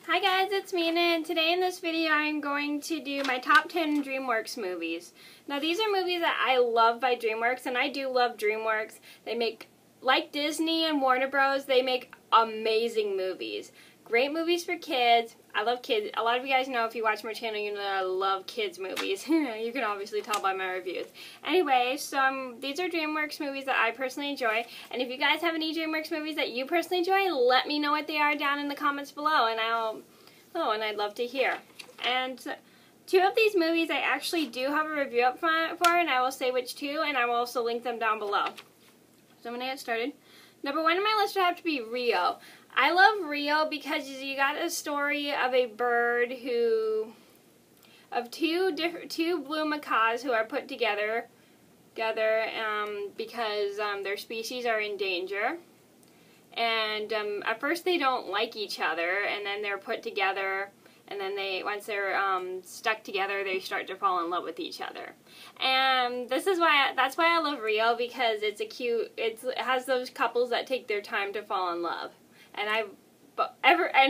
Hi guys, it's Mina, and today in this video I'm going to do my top 10 DreamWorks movies. Now these are movies that I love by DreamWorks, and I do love DreamWorks. They make, like Disney and Warner Bros., they make amazing movies. Great movies for kids. I love kids. A lot of you guys know, if you watch my channel, you know that I love kids movies. You can obviously tell by my reviews. Anyway, so these are DreamWorks movies that I personally enjoy. And if you guys have any DreamWorks movies that you personally enjoy, let me know what they are down in the comments below, and I'd love to hear. And two of these movies I actually do have a review up for, and I will say which two, and I will also link them down below. So I'm going to get started. Number one on my list would have to be Rio. I love Rio because you got a story of a bird of two blue macaws who are put together because their species are in danger. And at first they don't like each other, and then they're put together, and then once they're stuck together, they start to fall in love with each other. And that's why I love Rio, because it has those couples that take their time to fall in love. And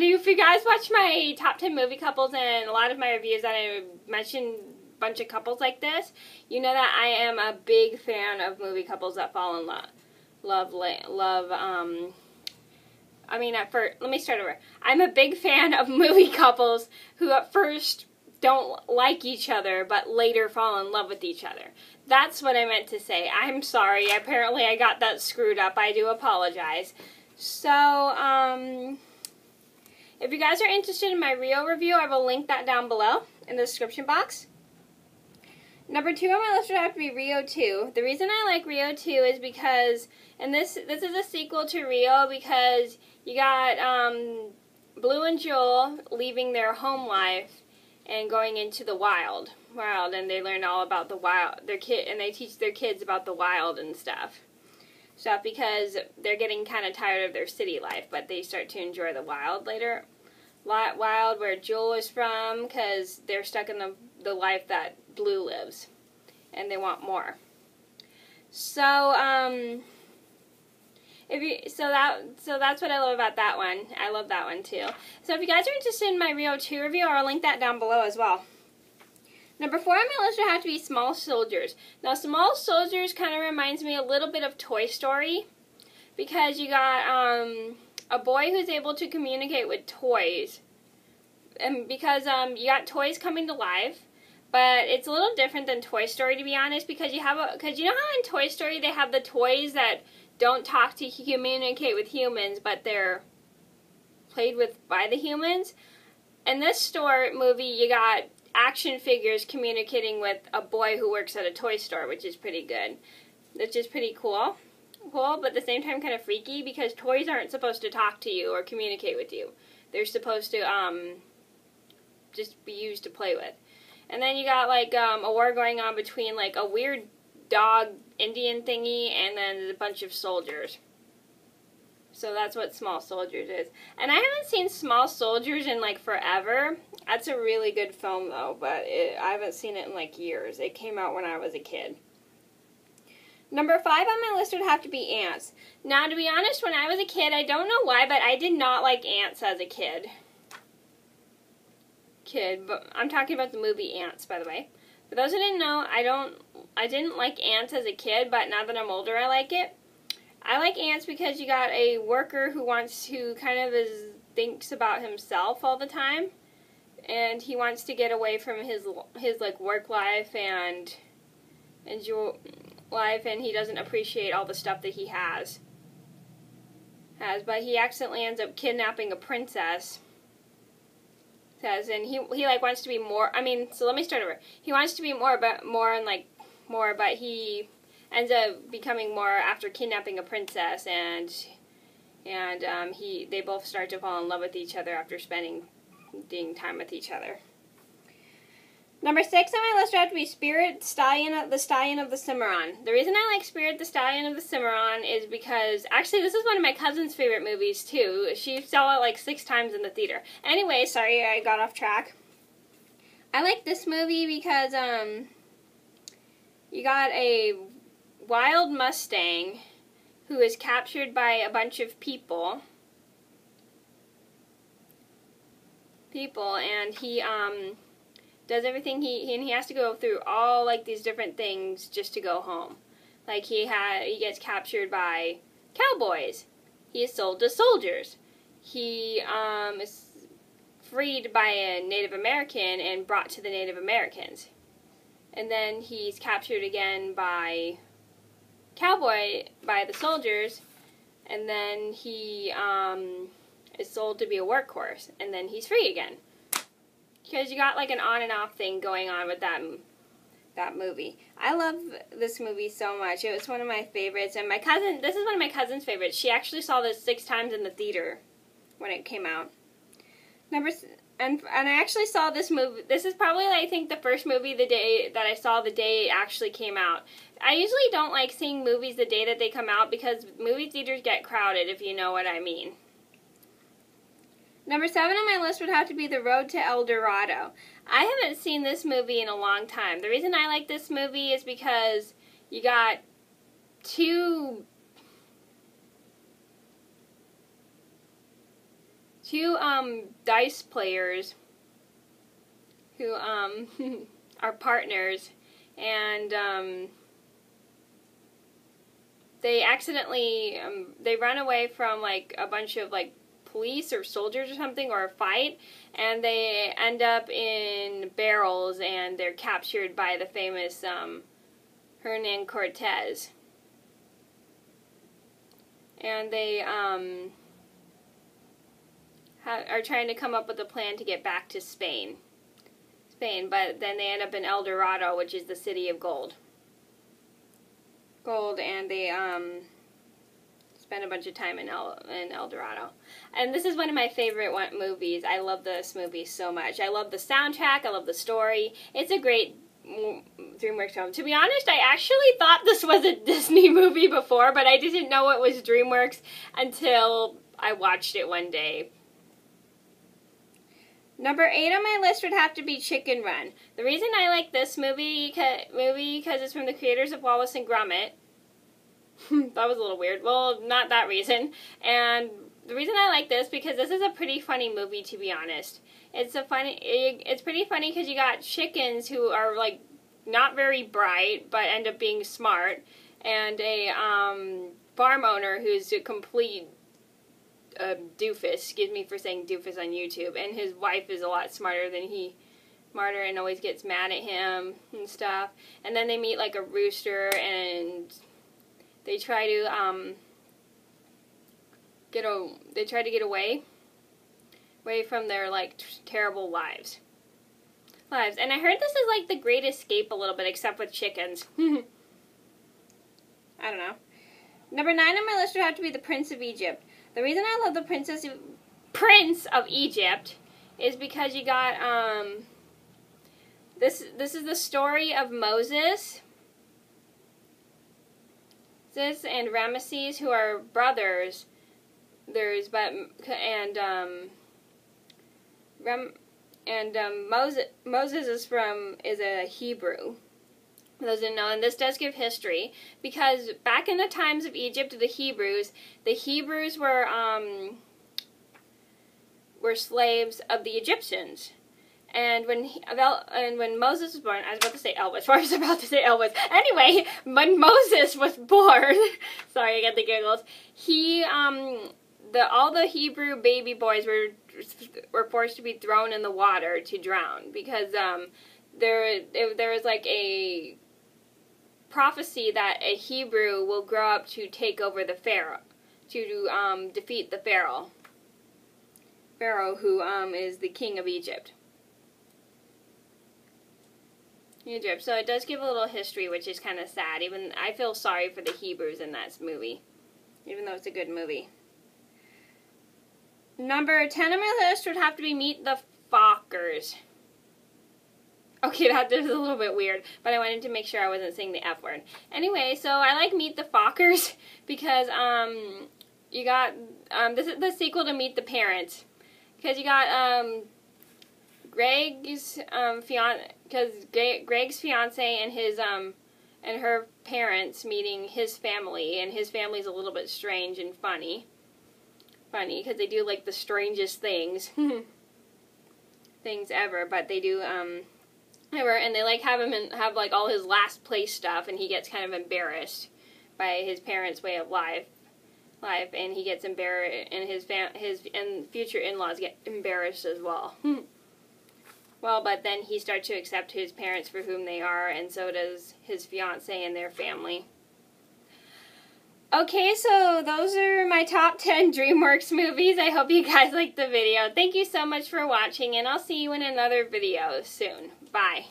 if you guys watch my top 10 movie couples and a lot of my reviews that I mention a bunch of couples like this, you know that I am a big fan of movie couples that fall in love. Let me start over. I'm a big fan of movie couples who at first don't like each other, but later fall in love with each other. That's what I meant to say. I'm sorry. Apparently I got that screwed up. I do apologize. So, if you guys are interested in my Rio review, I will link that down below in the description box. Number two on my list would have to be Rio 2. The reason I like Rio 2 is because, and this is a sequel to Rio, because you got Blue and Joel leaving their home life and going into the wild, and they learn all about the wild. And they teach their kids about the wild and stuff, because they're getting kind of tired of their city life, but they start to enjoy the wild later. Wild, where Joel is from, because they're stuck in the life that Blue lives, and they want more. So that's what I love about that one. I love that one too. So if you guys are interested in my Rio 2 review, I'll link that down below as well. Number four on my list would have to be Small Soldiers. Now, Small Soldiers kind of reminds me a little bit of Toy Story, because you got a boy who's able to communicate with toys, and because you got toys coming to life, but it's a little different than Toy Story, to be honest, because you know how in Toy Story they have the toys that don't talk to communicate with humans, but they're played with by the humans. In this movie, you got action figures communicating with a boy who works at a toy store, which is pretty good. It's just pretty cool, but at the same time kind of freaky, because toys aren't supposed to talk to you or communicate with you. They're supposed to just be used to play with. And then you got like a war going on between like a weird dog Indian thingy and then a bunch of soldiers. So that's what Small Soldiers is. And I haven't seen Small Soldiers in like forever. That's a really good film though, but I haven't seen it in like years. It came out when I was a kid. Number five on my list would have to be Ants. Now, to be honest, when I was a kid, I don't know why, but I did not like Ants as a kid. But I'm talking about the movie Ants, by the way. For those who didn't know, I didn't like Ants as a kid, but now that I'm older, I like it. I like Ants because you got a worker who thinks about himself all the time, and he wants to get away from his like work life and enjoy life, and he doesn't appreciate all the stuff that he has. But he accidentally ends up kidnapping a princess. And he like wants to be more. So let me start over. He wants to be more, but he ends up becoming more after kidnapping a princess, and they both start to fall in love with each other after spending time with each other. Number six on my list would have to be Spirit, the Stallion of the Cimarron. The reason I like Spirit, the Stallion of the Cimarron is because, actually, this is one of my cousin's favorite movies, too. She saw it like 6 times in the theater. Anyway, sorry, I got off track. I like this movie because, you got a wild Mustang who is captured by a bunch of people people, and he does everything he has to go through all like these different things just to go home. Like he gets captured by cowboys. He is sold to soldiers. He is freed by a Native American and brought to the Native Americans. And then he's captured again by the soldiers, and then he is sold to be a workhorse, and then he's free again. Because you got like an on and off thing going on with that movie. I love this movie so much. It was one of my favorites, and this is one of my cousin's favorites. She actually saw this 6 times in the theater when it came out. And I actually saw this movie. This is probably, I think, the first movie that I saw the day it actually came out. I usually don't like seeing movies the day that they come out because movie theaters get crowded, if you know what I mean. Number 7 on my list would have to be The Road to El Dorado. I haven't seen this movie in a long time. The reason I like this movie is because you got two dice players who are partners, and they accidentally they run away from like a bunch of like police or soldiers or something, or a fight, and they end up in barrels, and they're captured by the famous Hernan Cortez, and they are trying to come up with a plan to get back to Spain, but then they end up in El Dorado, which is the city of gold, and they spend a bunch of time in El Dorado. And this is one of my favorite movies. I love this movie so much. I love the soundtrack, I love the story. It's a great DreamWorks film. To be honest, I actually thought this was a Disney movie before, but I didn't know it was DreamWorks until I watched it one day. Number 8 on my list would have to be Chicken Run. The reason I like this movie because it's from the creators of Wallace and Gromit. That was a little weird. Well, not that reason. And the reason I like this because this is a pretty funny movie, to be honest. It's pretty funny because you got chickens who are like not very bright but end up being smart, and a farm owner who's a complete doofus. Excuse me for saying doofus on YouTube. And his wife is a lot smarter than and always gets mad at him and stuff. And then they meet like a rooster, and they try to get away from their like terrible lives. And I heard this is like the Great Escape a little bit, except with chickens. I don't know. Number 9 on my list would have to be The Prince of Egypt. The reason I love The Prince of Egypt is because you got this is the story of Moses and Ramesses, who are brothers. Moses is a Hebrew. For those who didn't know, and this does give history, because back in the times of Egypt, the Hebrews were slaves of the Egyptians. And when Moses was born, I was about to say Elvis. Anyway, when Moses was born, sorry, I got the giggles. All the Hebrew baby boys were forced to be thrown in the water to drown, because there was like a prophecy that a Hebrew will grow up to take over the Pharaoh, to defeat the Pharaoh who is the king of Egypt. So it does give a little history, which is kind of sad. Even I feel sorry for the Hebrews in that movie, even though it's a good movie. Number 10 on my list would have to be Meet the Fockers. Okay, that is a little bit weird, but I wanted to make sure I wasn't saying the F word. Anyway, so I like Meet the Fockers because you got this is the sequel to Meet the Parents, because you got Greg's fiance and his and her parents meeting his family, and his family's a little bit strange and funny because they do like the strangest things. things ever, but they do, and they like have him have like all his last place stuff, and he gets kind of embarrassed by his parents' way of life, and he gets embarrassed, and his future in-laws get embarrassed as well. Well, but then he starts to accept his parents for whom they are, and so does his fiancée and their family. Okay, so those are my top 10 DreamWorks movies. I hope you guys liked the video. Thank you so much for watching, and I'll see you in another video soon. Bye.